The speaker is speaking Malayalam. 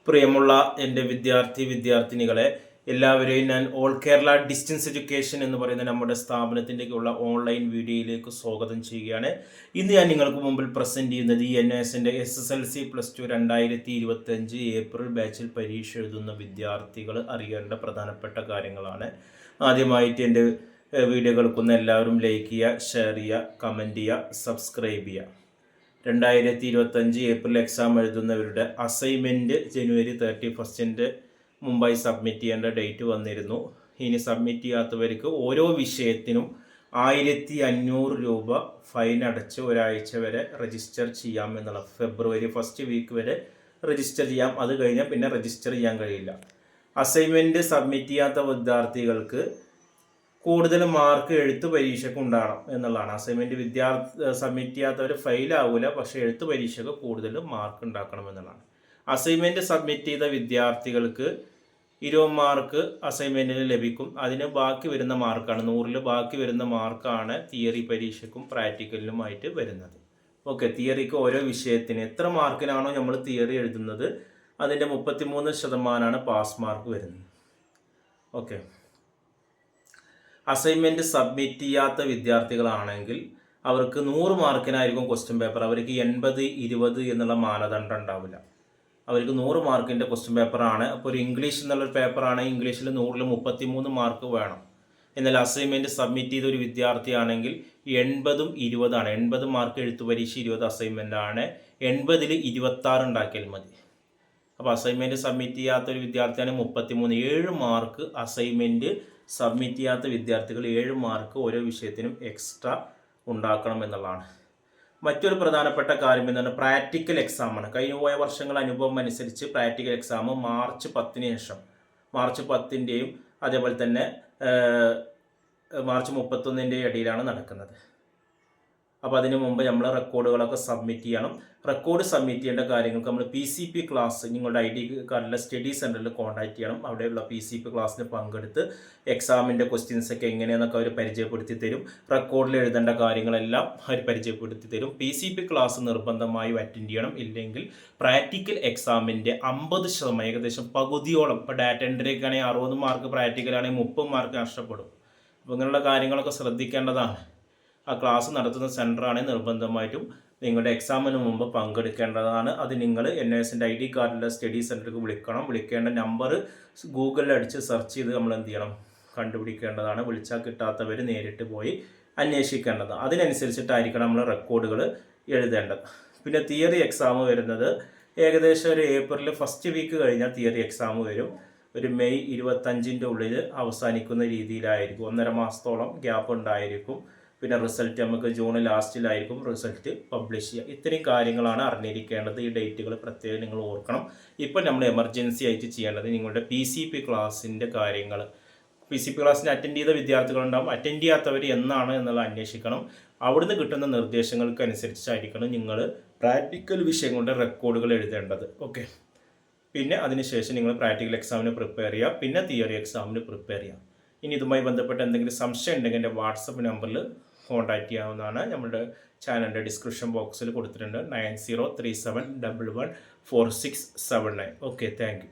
പ്രിയമുള്ള എൻ്റെ വിദ്യാർത്ഥിനികളെ എല്ലാവരെയും ഞാൻ ഓൾ കേരള ഡിസ്റ്റൻസ് എഡ്യൂക്കേഷൻ എന്ന് പറയുന്ന നമ്മുടെ സ്ഥാപനത്തിൻ്റെയൊക്കെയുള്ള ഓൺലൈൻ വീഡിയോയിലേക്ക് സ്വാഗതം ചെയ്യുകയാണ്. ഇന്ന് ഞാൻ നിങ്ങൾക്ക് മുമ്പിൽ പ്രസൻറ്റ് ചെയ്യുന്നത് NSൻ്റെ SSLC +2 2025 ഏപ്രിൽ ബാച്ചിൽ പരീക്ഷ എഴുതുന്ന വിദ്യാർത്ഥികൾ അറിയേണ്ട പ്രധാനപ്പെട്ട കാര്യങ്ങളാണ്. ആദ്യമായിട്ട് എൻ്റെ വീഡിയോകൾക്കൊന്ന് എല്ലാവരും ലൈക്ക് ചെയ്യുക, ഷെയർ ചെയ്യുക, കമൻറ്റ് ചെയ്യുക, സബ്സ്ക്രൈബ് ചെയ്യുക. 2025 ഏപ്രിൽ എക്സാം എഴുതുന്നവരുടെ അസൈൻമെൻറ്റ് ജനുവരി 31 മുമ്പായി സബ്മിറ്റ് ചെയ്യേണ്ട ഡേറ്റ് വന്നിരുന്നു. ഇനി സബ്മിറ്റ് ചെയ്യാത്തവർക്ക് ഓരോ വിഷയത്തിനും 1500 രൂപ ഫൈൻ അടച്ച് ഒരാഴ്ച വരെ രജിസ്റ്റർ ചെയ്യാമെന്നുള്ള ഫെബ്രുവരി 1 വീക്ക് വരെ രജിസ്റ്റർ ചെയ്യാം. അത് കഴിഞ്ഞാൽ പിന്നെ രജിസ്റ്റർ ചെയ്യാൻ കഴിയില്ല. അസൈൻമെൻറ്റ് സബ്മിറ്റ് ചെയ്യാത്ത വിദ്യാർത്ഥികൾക്ക് കൂടുതൽ മാർക്ക് എഴുത്ത് പരീക്ഷയ്ക്ക് ഉണ്ടാകണം എന്നുള്ളതാണ്. അസൈൻമെൻറ്റ് സബ്മിറ്റ് ചെയ്യാത്തവർ ഫെയിലാവില്ല, പക്ഷേ എഴുത്ത് പരീക്ഷയ്ക്ക് കൂടുതൽ മാർക്ക് ഉണ്ടാക്കണം എന്നുള്ളതാണ്. അസൈൻമെൻറ്റ് സബ്മിറ്റ് ചെയ്ത വിദ്യാർത്ഥികൾക്ക് 20 മാർക്ക് അസൈൻമെൻറ്റിന് ലഭിക്കും. അതിന് ബാക്കി വരുന്ന മാർക്കാണ് 100-ൽ ബാക്കി വരുന്ന മാർക്കാണ് തിയറി പരീക്ഷയ്ക്കും പ്രാക്ടിക്കലിനുമായിട്ട് വരുന്നത്. ഓക്കെ, തിയറിക്ക് ഓരോ വിഷയത്തിന് എത്ര മാർക്കിനാണോ നമ്മൾ തിയറി എഴുതുന്നത് അതിൻ്റെ 33% പാസ് മാർക്ക് വരുന്നത്. ഓക്കെ, അസൈൻമെൻറ്റ് സബ്മിറ്റ് ചെയ്യാത്ത വിദ്യാർത്ഥികളാണെങ്കിൽ അവർക്ക് 100 മാർക്കിനായിരിക്കും ക്വസ്റ്റ്യൻ പേപ്പർ. അവർക്ക് 80-20 എന്നുള്ള മാനദണ്ഡം ഉണ്ടാവില്ല. അവർക്ക് 100 മാർക്കിൻ്റെ ക്വസ്റ്റ്യൻ പേപ്പറാണ്. അപ്പോൾ ഒരു ഇംഗ്ലീഷ് എന്നുള്ളൊരു പേപ്പറാണെങ്കിൽ ഇംഗ്ലീഷിൽ 100-ൽ 33 മാർക്ക് വേണം. എന്നാൽ അസൈൻമെൻറ്റ് സബ്മിറ്റ് ചെയ്ത ഒരു വിദ്യാർത്ഥിയാണെങ്കിൽ 80-20 ആണ്. 80 മാർക്ക് എഴുത്തു പരീക്ഷ, 20 അസൈൻമെൻ്റ് ആണ്. 80-ൽ 26 ഉണ്ടാക്കിയാൽ മതി. അപ്പോൾ അസൈൻമെൻറ്റ് സബ്മിറ്റ് ചെയ്യാത്ത ഒരു വിദ്യാർത്ഥിയാണ് 33. 7 മാർക്ക് അസൈൻമെൻറ്റ് സബ്മിറ്റ് ചെയ്യാത്ത വിദ്യാർത്ഥികൾ 7 മാർക്ക് ഓരോ വിഷയത്തിനും എക്സ്ട്രാ ഉണ്ടാക്കണം എന്നുള്ളതാണ്. മറ്റൊരു പ്രധാനപ്പെട്ട കാര്യം എന്താണ്, പ്രാക്ടിക്കൽ എക്സാമാണ്. കഴിഞ്ഞ പോയ വർഷങ്ങൾ അനുഭവം അനുസരിച്ച് പ്രാക്ടിക്കൽ എക്സാം മാർച്ച് 10-ന് ശേഷം, മാർച്ച് 10-ൻ്റെയും അതേപോലെ തന്നെ മാർച്ച് 31-ൻ്റെയും ഇടയിലാണ് നടക്കുന്നത്. അപ്പോൾ അതിന് മുമ്പ് നമ്മൾ റെക്കോർഡുകളൊക്കെ സബ്മിറ്റ് ചെയ്യണം. റെക്കോർഡ് സബ്മിറ്റ് ചെയ്യേണ്ട കാര്യങ്ങൾക്ക് നമ്മൾ PCP ക്ലാസ് നിങ്ങളുടെ ID കാർഡിലെ സ്റ്റഡി സെൻറ്ററിൽ കോൺടാക്ട് ചെയ്യണം. അവിടെയുള്ള PCP ക്ലാസ്സിന് പങ്കെടുത്ത് എക്സാമിൻ്റെ ക്വസ്റ്റ്യൻസൊക്കെ എങ്ങനെയാണെന്നൊക്കെ അവർ പരിചയപ്പെടുത്തി തരും. റെക്കോർഡിൽ എഴുതേണ്ട കാര്യങ്ങളെല്ലാം അവർ പരിചയപ്പെടുത്തി തരും. PCP ക്ലാസ് നിർബന്ധമായും അറ്റൻഡ് ചെയ്യണം. ഇല്ലെങ്കിൽ പ്രാക്ടിക്കൽ എക്സാമിൻ്റെ 50%, ഏകദേശം പകുതിയോളം, ഇപ്പോൾ ഡാറ്റ എൻട്രിയൊക്കെ ആണെങ്കിൽ 60 മാർക്ക്, പ്രാക്ടിക്കലാണെങ്കിൽ 30 മാർക്ക് നഷ്ടപ്പെടും. അപ്പോൾ ഇങ്ങനെയുള്ള കാര്യങ്ങളൊക്കെ ശ്രദ്ധിക്കേണ്ടതാണ്. ആ ക്ലാസ് നടത്തുന്ന സെൻറ്ററാണെങ്കിൽ നിർബന്ധമായിട്ടും നിങ്ങളുടെ എക്സാമിന് മുമ്പ് പങ്കെടുക്കേണ്ടതാണ്. അത് നിങ്ങൾ NSൻ്റെ ID കാർഡിലെ സ്റ്റഡി സെൻറ്ററിലേക്ക് വിളിക്കണം. വിളിക്കേണ്ട നമ്പർ ഗൂഗിളിൽ അടിച്ച് സെർച്ച് ചെയ്ത് നമ്മൾ എന്ത് ചെയ്യണം, കണ്ടുപിടിക്കേണ്ടതാണ്. വിളിച്ചാൽ കിട്ടാത്തവർ നേരിട്ട് പോയി അന്വേഷിക്കേണ്ടതാണ്. അതിനനുസരിച്ചിട്ടായിരിക്കണം നമ്മൾ റെക്കോർഡുകൾ എഴുതേണ്ടത്. പിന്നെ തിയറി എക്സാം വരുന്നത് ഏകദേശം ഒരു ഏപ്രിൽ 1 വീക്ക് കഴിഞ്ഞാൽ തിയറി എക്സാം വരും. ഒരു മെയ് 25-ൻ്റെ ഉള്ളിൽ അവസാനിക്കുന്ന രീതിയിലായിരിക്കും. 1.5 മാസത്തോളം ഗ്യാപ്പ് ഉണ്ടായിരിക്കും. പിന്നെ റിസൾട്ട് നമുക്ക് ജൂൺ ലാസ്റ്റിലായിരിക്കും റിസൾട്ട് പബ്ലിഷ് ചെയ്യുക. ഇത്രയും കാര്യങ്ങളാണ് അറിഞ്ഞിരിക്കേണ്ടത്. ഈ ഡേറ്റുകൾ പ്രത്യേകം നിങ്ങൾ ഓർക്കണം. ഇപ്പം നമ്മൾ എമർജൻസി ആയിട്ട് ചെയ്യേണ്ടത് നിങ്ങളുടെ PCP ക്ലാസ്സിൻ്റെ കാര്യങ്ങൾ. PCP ക്ലാസ്സിന് അറ്റൻഡ് ചെയ്ത വിദ്യാർത്ഥികളുണ്ടാകും. അറ്റൻഡ് ചെയ്യാത്തവർ എന്നാണ് എന്നുള്ളത് അന്വേഷിക്കണം. അവിടുന്ന് കിട്ടുന്ന നിർദ്ദേശങ്ങൾക്ക് അനുസരിച്ചായിരിക്കണം നിങ്ങൾ പ്രാക്ടിക്കൽ വിഷയങ്ങളുടെ റെക്കോർഡുകൾ എഴുതേണ്ടത്. ഓക്കെ, പിന്നെ അതിനുശേഷം നിങ്ങൾ പ്രാക്ടിക്കൽ എക്സാമിന് പ്രിപ്പയർ ചെയ്യുക, പിന്നെ തിയറി എക്സാമിന് പ്രിപ്പയർ ചെയ്യുക. ഇനി ഇതുമായി ബന്ധപ്പെട്ട് എന്തെങ്കിലും സംശയം ഉണ്ടെങ്കിൽ എൻ്റെ വാട്സപ്പ് നമ്പറിൽ കോൺടാക്റ്റ് ചെയ്യാവുന്നതാണ്. നമ്മുടെ ചാനലിൻ്റെ ഡിസ്ക്രിപ്ഷൻ ബോക്സിൽ കൊടുത്തിട്ടുണ്ട്. 9037114679. Okay, thank you.